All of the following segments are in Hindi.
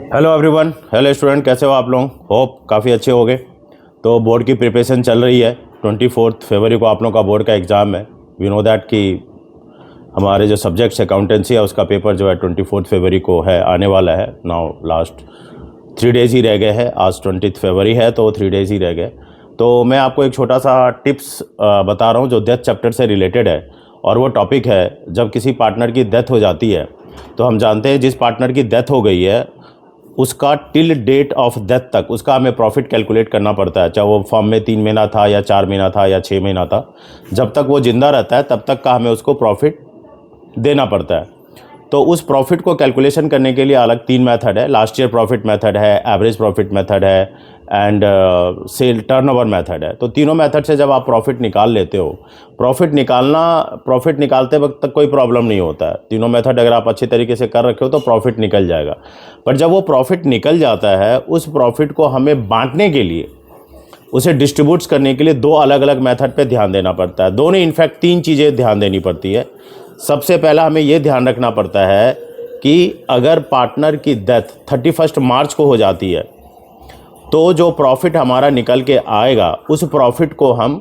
हेलो एवरीवन, हेलो स्टूडेंट, कैसे हो आप लोग? होप काफ़ी अच्छे हो गए। तो बोर्ड की प्रिपरेशन चल रही है। 24 फरवरी को आप लोगों का बोर्ड का एग्ज़ाम है। वी नो दैट कि हमारे जो सब्जेक्ट्स अकाउंटेंसी है उसका पेपर जो है 24 फरवरी को है, आने वाला है। नाउ लास्ट 3 डेज़ ही रह गए हैं। आज 20 फरवरी है तो 3 डेज़ ही रह गए। तो मैं आपको एक छोटा सा टिप्स बता रहा हूँ जो डेथ चैप्टर से रिलेटेड है। और वो टॉपिक है, जब किसी पार्टनर की डेथ हो जाती है तो हम जानते हैं जिस पार्टनर की डेथ हो गई है उसका टिल डेट ऑफ डेथ तक उसका हमें प्रॉफिट कैलकुलेट करना पड़ता है। चाहे वो फॉर्म में 3 महीना था या 4 महीना था या 6 महीना था, जब तक वो ज़िंदा रहता है तब तक का हमें उसको प्रॉफिट देना पड़ता है। तो उस प्रॉफिट को कैलकुलेशन करने के लिए अलग 3 मेथड है। लास्ट ईयर प्रॉफिट मेथड है, एवरेज प्रॉफिट मेथड है एंड सेल टर्नओवर मेथड है। तो तीनों मेथड से जब आप प्रॉफिट निकाल लेते हो, प्रॉफिट निकालते वक्त तक कोई प्रॉब्लम नहीं होता है। तीनों मेथड अगर आप अच्छी तरीके से कर रखे हो तो प्रॉफिट निकल जाएगा। पर जब वो प्रॉफिट निकल जाता है, उस प्रॉफिट को हमें बांटने के लिए, उसे डिस्ट्रीब्यूट्स करने के लिए 2 अलग अलग मेथड पे ध्यान देना पड़ता है। दोनों इनफैक्ट 3 चीज़ें ध्यान देनी पड़ती है। सबसे पहला हमें ये ध्यान रखना पड़ता है कि अगर पार्टनर की डेथ 31 मार्च को हो जाती है तो जो प्रॉफिट हमारा निकल के आएगा उस प्रॉफिट को हम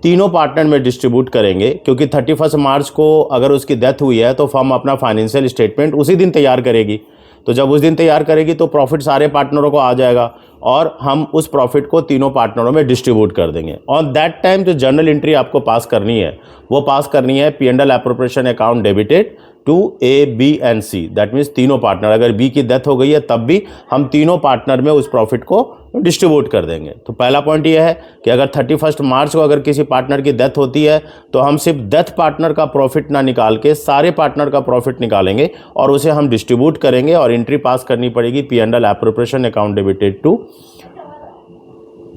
तीनों पार्टनर में डिस्ट्रीब्यूट करेंगे। क्योंकि 31 मार्च को अगर उसकी डेथ हुई है तो फर्म अपना फाइनेंशियल स्टेटमेंट उसी दिन तैयार करेगी। तो जब उस दिन तैयार करेगी तो प्रॉफिट सारे पार्टनरों को आ जाएगा और हम उस प्रॉफिट को तीनों पार्टनरों में डिस्ट्रीब्यूट कर देंगे। ऑन दैट टाइम जो जर्नल एंट्री आपको पास करनी है वो पास करनी है P&L appropriation account debited to A, B and C। That means तीनों पार्टनर, अगर B की डेथ हो गई है तब भी हम तीनों पार्टनर में उस प्रॉफिट को डिस्ट्रीब्यूट कर देंगे। तो पहला पॉइंट ये है कि अगर 31 मार्च को अगर किसी पार्टनर की डेथ होती है तो हम सिर्फ डेथ पार्टनर का प्रॉफिट ना निकाल के सारे पार्टनर का प्रॉफिट निकालेंगे और उसे हम डिस्ट्रीब्यूट करेंगे और एंट्री पास करनी पड़ेगी P&L appropriation account debited to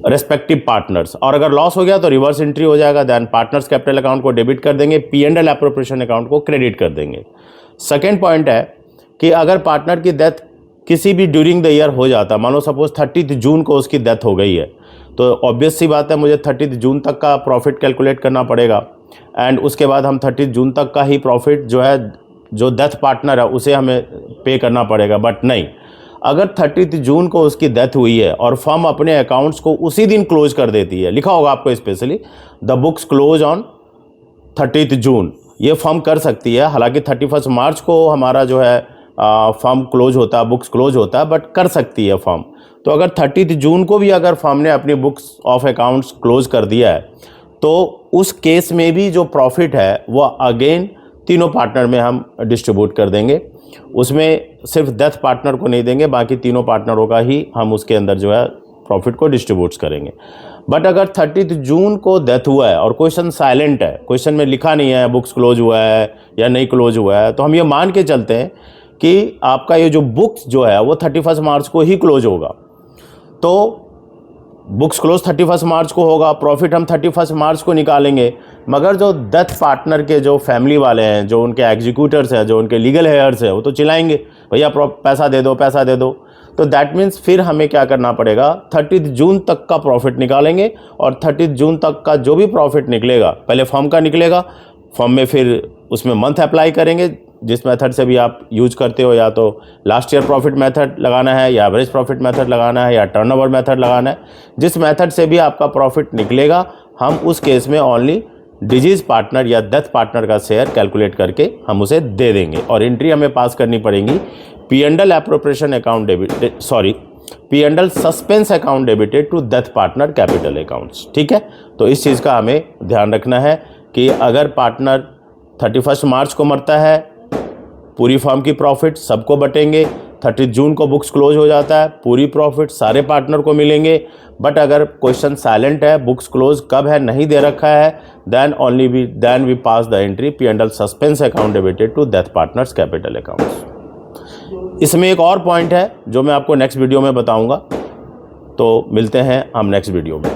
respective partners. और अगर लॉस हो गया तो रिवर्स एंट्री हो जाएगा। देन पार्टनर्स कैपिटल अकाउंट को डेबिट कर देंगे, P&L एप्रोप्रिएशन अकाउंट को क्रेडिट कर देंगे। सेकेंड पॉइंट है कि अगर पार्टनर की डेथ किसी भी ड्यूरिंग द ईयर हो जाता, मान लो सपोज 30 जून को उसकी डेथ हो गई है, तो ऑब्वियस सी बात है मुझे 30 जून तक का प्रॉफिट कैलकुलेट करना पड़ेगा एंड उसके बाद हम 30 जून तक का ही प्रॉफिट जो है जो डेथ पार्टनर है उसे हमें पे करना पड़ेगा। बट नहीं, अगर 30 जून को उसकी डेथ हुई है और फर्म अपने अकाउंट्स को उसी दिन क्लोज कर देती है, लिखा होगा आपको specially the books close on 30 जून, ये फर्म कर सकती है। हालांकि 31 मार्च को हमारा जो है फर्म क्लोज होता है, बुक्स क्लोज होता है, बट कर सकती है फर्म। तो अगर 30 जून को भी अगर फर्म ने अपनी बुक्स ऑफ अकाउंट्स क्लोज कर दिया है तो उस केस में भी जो प्रॉफिट है वो अगेन तीनों पार्टनर में हम डिस्ट्रीब्यूट कर देंगे। उसमें सिर्फ डेथ पार्टनर को नहीं देंगे, बाकी तीनों पार्टनरों का ही हम उसके अंदर जो है प्रॉफिट को डिस्ट्रीब्यूट करेंगे। बट अगर 30 जून को डेथ हुआ है और क्वेश्चन साइलेंट है, क्वेश्चन में लिखा नहीं है बुक्स क्लोज हुआ है या नहीं क्लोज हुआ है, तो हम ये मान के चलते हैं कि आपका ये जो बुक्स जो है वो 31 मार्च को ही क्लोज होगा। तो बुक्स क्लोज 31 मार्च को होगा, प्रॉफिट हम 31 मार्च को निकालेंगे। मगर जो डेथ पार्टनर के जो फैमिली वाले हैं, जो उनके एग्जीक्यूटर्स हैं, जो उनके लीगल हेयर्स हैं, वो तो चिल्लाएंगे भैया पैसा दे दो, पैसा दे दो। तो दैट मीन्स फिर हमें क्या करना पड़ेगा, 30 जून तक का प्रॉफिट निकालेंगे और 30 जून तक का जो भी प्रॉफिट निकलेगा पहले फर्म का निकलेगा, फर्म में फिर उसमें मंथ अप्लाई करेंगे। जिस मेथड से भी आप यूज करते हो, या तो लास्ट ईयर प्रॉफिट मेथड लगाना है या एवरेज प्रॉफिट मेथड लगाना है या टर्नओवर मेथड लगाना है, जिस मेथड से भी आपका प्रॉफिट निकलेगा हम उस केस में ओनली डिजीज पार्टनर या डेथ पार्टनर का शेयर कैलकुलेट करके हम उसे दे देंगे और एंट्री हमें पास करनी पड़ेगी P&L appropriation account debited, sorry P&L suspense account debited to death partner capital accounts. ठीक है, तो इस चीज़ का हमें ध्यान रखना है कि अगर पार्टनर 31 मार्च को मरता है, पूरी फर्म की प्रॉफिट सबको बटेंगे। 30 जून को बुक्स क्लोज हो जाता है, पूरी प्रॉफिट सारे पार्टनर को मिलेंगे। बट अगर क्वेश्चन साइलेंट है, बुक्स क्लोज कब है नहीं दे रखा है, then we pass the entry P&L suspense account debited to death partners capital accounts. इसमें एक और पॉइंट है जो मैं आपको नेक्स्ट वीडियो में बताऊंगा। तो मिलते हैं हम नेक्स्ट वीडियो में।